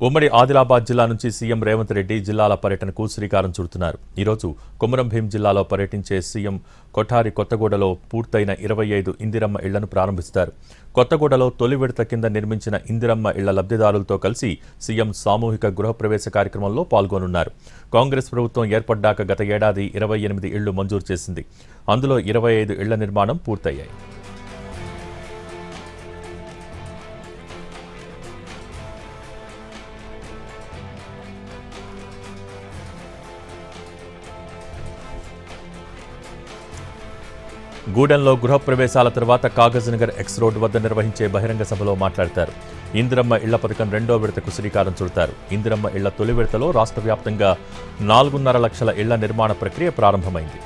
ఉమ్మడి ఆదిలాబాద్ జిల్లా నుంచి సీఎం రేవంత్ రెడ్డి జిల్లాల పర్యటనకు శ్రీకారం చుడుతున్నారు. ఈరోజు కొమరం భీం జిల్లాలో పర్యటించే సీఎం కొఠారి కొత్తగూడలో పూర్తయిన 25 ఇందిరమ్మ ఇళ్లను ప్రారంభిస్తారు. కొత్తగూడలో తొలి విడత కింద నిర్మించిన ఇందిరమ్మ ఇళ్ల లబ్ధిదారులతో కలిసి సీఎం సామూహిక గృహప్రవేశ కార్యక్రమంలో పాల్గొనున్నారు. కాంగ్రెస్ ప్రభుత్వం ఏర్పడ్డాక గత ఏడాది 28 ఇళ్లు మంజూరు చేసింది. అందులో 25 ఇళ్ల నిర్మాణం పూర్తయ్యాయి. గూడెంలో గృహప్రవేశాల తర్వాత కాగజ్నగర్ ఎక్స్ రోడ్ వద్ద నిర్వహించే బహిరంగ సభలో మాట్లాడతారు. ఇందిరమ్మ ఇళ్ల పథకం 2వ విడతకు శ్రీకారం చుడతారు. ఇందిరమ్మ ఇళ్ల తొలి విడతలో రాష్ట్ర వ్యాప్తంగా 4.5 లక్షల ఇళ్ల నిర్మాణ ప్రక్రియ ప్రారంభమైంది.